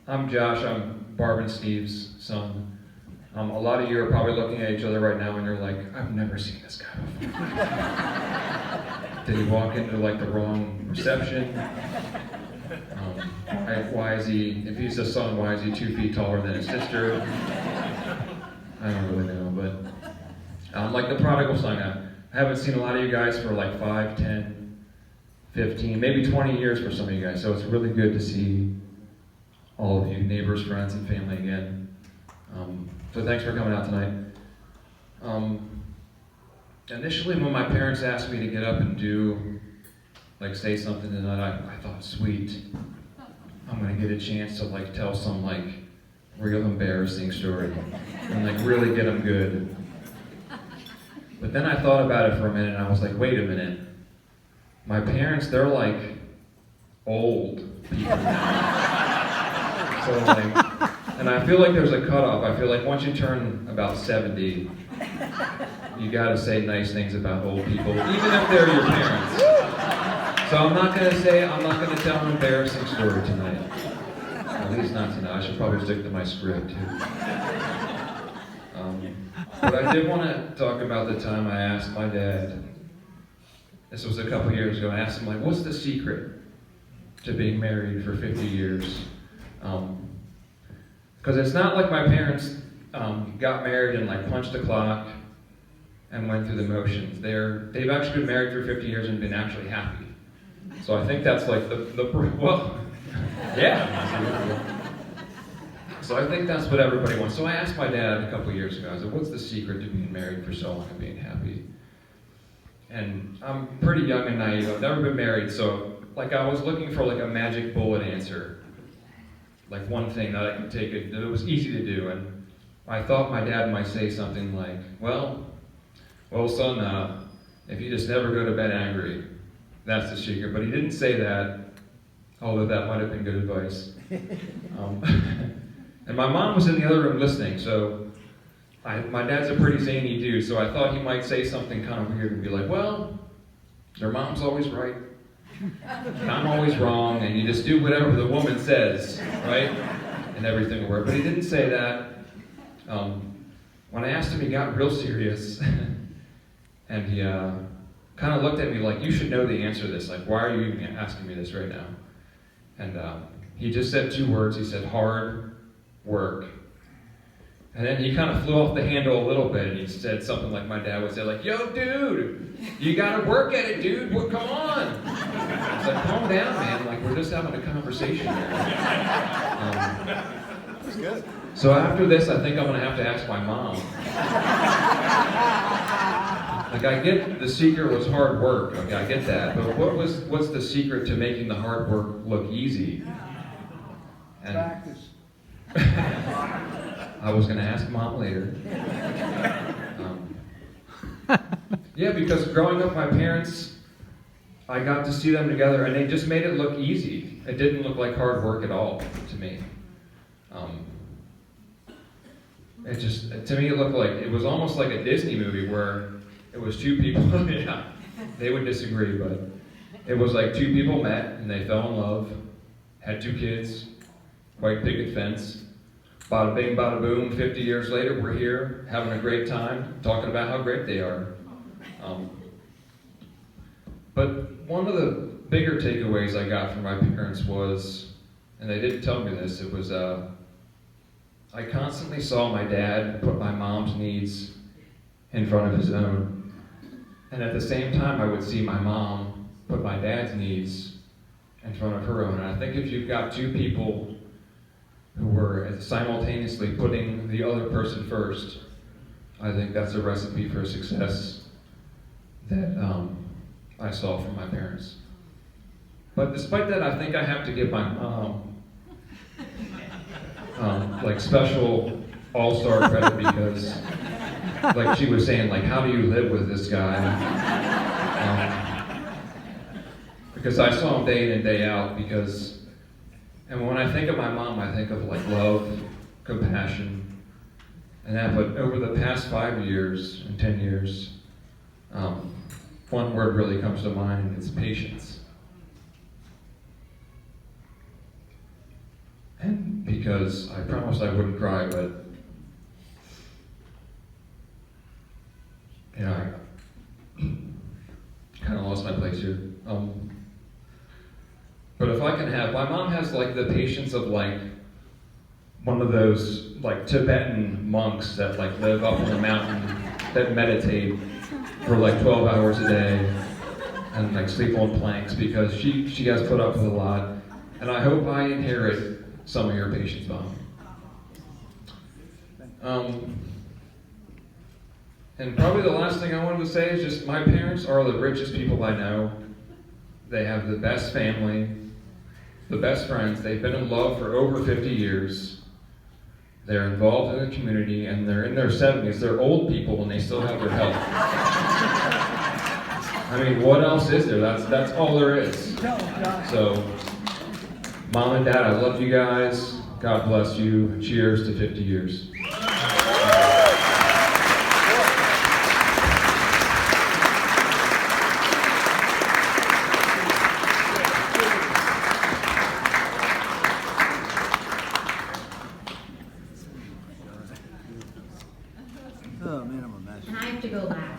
I'm Josh. I'm Barb and Steve's son. A lot of you are probably looking at each other right now and you're like, I've never seen this guy before. Did he walk into like the wrong reception? Why is he, if he's a son, why is he 2 feet taller than his sister? I don't really know, but like the prodigal son, I haven't seen a lot of you guys for like 5, 10, 15, maybe 20 years for some of you guys, so it's really good to see all of you, neighbors, friends, and family again. So thanks for coming out tonight. Initially, when my parents asked me to get up and say something tonight, I thought, sweet, I'm gonna get a chance to tell some real embarrassing story and really get them good. But then I thought about it for a minute and I was like, wait a minute. My parents, they're old people now. So and I feel like there's a cutoff. I feel like once you turn about 70, you gotta say nice things about old people, even if they're your parents. So I'm not gonna tell an embarrassing story tonight. At least not tonight. I should probably stick to my script too. But I did want to talk about the time I asked my dad, this was a couple years ago, I asked him what's the secret to being married for 50 years? Because it's not like my parents got married and punched the clock and went through the motions. They've actually been married for 50 years and been actually happy. So I think that's yeah. So I think that's what everybody wants. So I asked my dad a couple years ago, I said, what's the secret to being married for so long and being happy? And I'm pretty young and naive. I've never been married, so I was looking for a magic bullet answer. One thing that I could take it, that it was easy to do. And I thought my dad might say something well son, if you just never go to bed angry, that's the secret. But he didn't say that, although that might have been good advice. And my mom was in the other room listening, so my dad's a pretty zany dude, so I thought he might say something kind of weird and be well, your mom's always right, and I'm always wrong, and you just do whatever the woman says, right? And everything will work. But he didn't say that. When I asked him, he got real serious, and he kind of looked at me you should know the answer to this. Why are you even asking me this right now? And he just said 2 words. He said, hard work. And then he kind of flew off the handle a little bit, and he said something like my dad would say, yo, dude, you gotta work at it, dude. Come on. It's calm down, man. We're just having a conversation here. That's good. So after this, I think I'm gonna have to ask my mom. I get the secret was hard work. Okay, I get that. But what's the secret to making the hard work look easy? And practice. I was going to ask Mom later. Yeah, because growing up, my parents, I got to see them together, and they just made it look easy. It didn't look like hard work at all to me. To me, it looked it was almost like a Disney movie where it was 2 people. Yeah, they would disagree, but it was 2 people met and they fell in love, had 2 kids, white picket fence. Bada bing, bada boom, 50 years later, we're here, having a great time, talking about how great they are. But one of the bigger takeaways I got from my parents was, and they didn't tell me this, it was, I constantly saw my dad put my mom's needs in front of his own. And at the same time, I would see my mom put my dad's needs in front of her own. And I think if you've got 2 people who were simultaneously putting the other person first, I think that's a recipe for success that I saw from my parents. But despite that, I think I have to give my mom special all-star credit because, she was saying, how do you live with this guy? Because I saw him day in and day out and when I think of my mom, I think of love, compassion, and that. But over the past 5 years and 10 years, one word really comes to mind, and it's patience. And because I promised I wouldn't cry, but I kind of lost my place here. But if I can have, my mom has like the patience of like one of those like Tibetan monks that like live up in the mountain that meditate for like 12 hours a day and like sleep on planks, because she has put up with a lot, and I hope I inherit some of your patience, Mom. And probably the last thing I wanted to say is just my parents are the richest people I know. They have the best family, the best friends. They've been in love for over 50 years. They're involved in the community, and they're in their 70s. They're old people and they still have their health. I mean, what else is there? That's all there is. So, Mom and Dad, I love you guys. God bless you. Cheers to 50 years. Oh man, I'm a mess. And I have to go last.